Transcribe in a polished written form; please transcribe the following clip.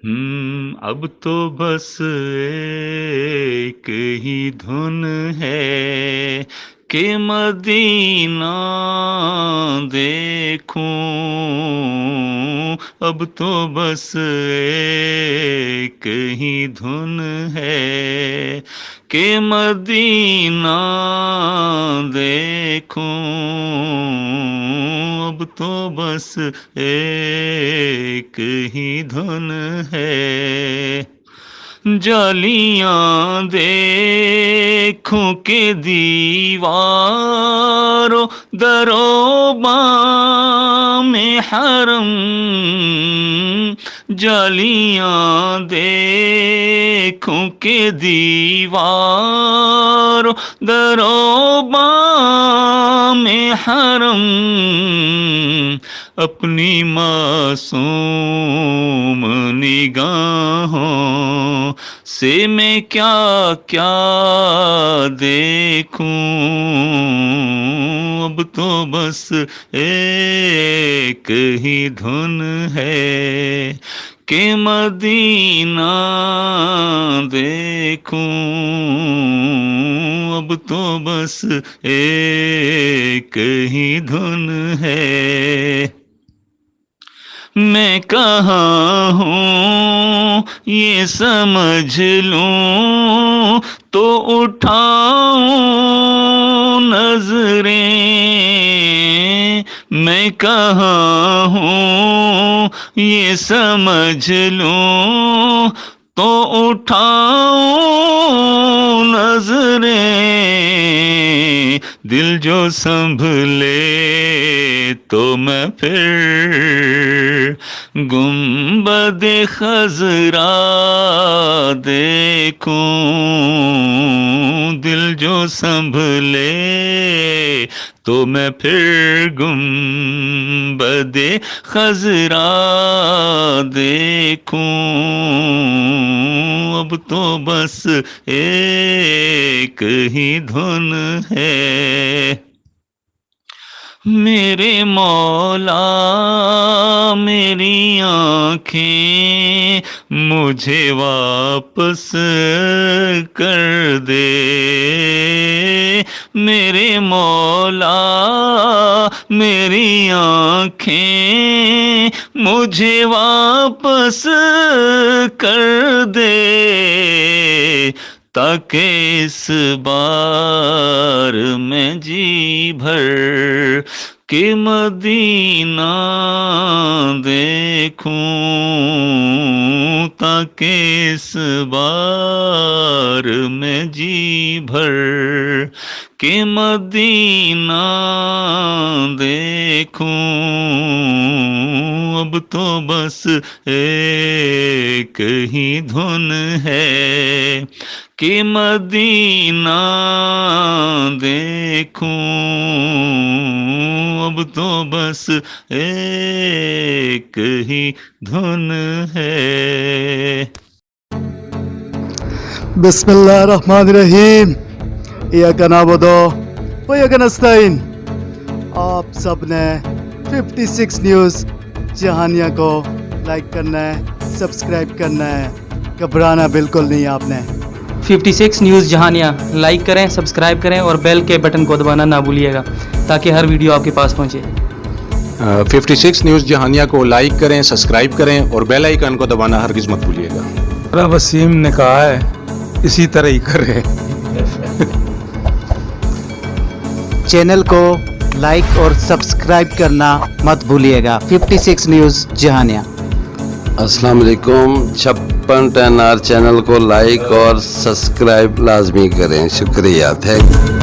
اب تو بس ایک ہی دھن ہے کہ مدینہ دیکھوں، اب تو بس ایک ہی دھن ہے کہ مدینہ دیکھوں، اب تو بس ایک ہی دھن ہے۔ جالیاں دیکھوں کہ دیواروں درو بام حرم، جالیاں دیکھوں کہ دیواروں درو بام حرم، اپنی معصوم نگاہوں سے میں کیا کیا دیکھوں، اب تو بس ایک ہی دھن ہے کہ مدینہ دیکھوں، اب تو بس ایک ہی دھن ہے۔ میں کہاں ہوں یہ سمجھ لوں تو اٹھاؤں نظریں، میں کہاں ہوں یہ سمجھ لوں تو اٹھاؤں نظریں، دل جو سنبھلے تو میں پھر گنبد خضرا دیکھوں، دل جو سنبھلے تو میں پھر گنبد خضرا دیکھوں، اب تو بس ایک ہی دھن ہے۔ میرے مولا میری آنکھیں مجھے واپس کر دے، میرے مولا میری آنکھیں مجھے واپس کر دے، تاکہ اس بار میں جی بھر کہ مدینہ دیکھوں، تاکہ اس بار میں جی بھر کہ مدینہ دیکھوں، اب تو بس ایک ہی دھن ہے کہ مدینہ دیکھوں، اب تو بس ایک ہی دھن ہے۔ بسم اللہ الرحمن الرحیم، ایاک نعبد و ایاک نستعین۔ آپ سب نے 56 نیوز جہانیہ کو لائک کرنا ہے، سبسکرائب کرنا ہے، گھبرانا بالکل نہیں آپ نے۔ 56 نیوز جہانیہ لائک کریں، سبسکرائب کریں اور بیل کے بٹن کو دبانا نہ بھولیے گا تاکہ ہر ویڈیو آپ کے پاس پہنچے۔ 56 نیوز جہانیہ کو لائک کریں، سبسکرائب کریں اور بیل آئیکن کو دبانا ہرگز مت بھولیے گا۔ وسیم نے کہا ہے اسی طرح ہی کرے۔ چینل کو لائک اور سبسکرائب کرنا مت بھولیے گا۔ 56 نیوز جہانیہ۔ السلام علیکم، 56 10R چینل کو لائک اور سبسکرائب لازمی کریں، شکریہ، تھینک یو۔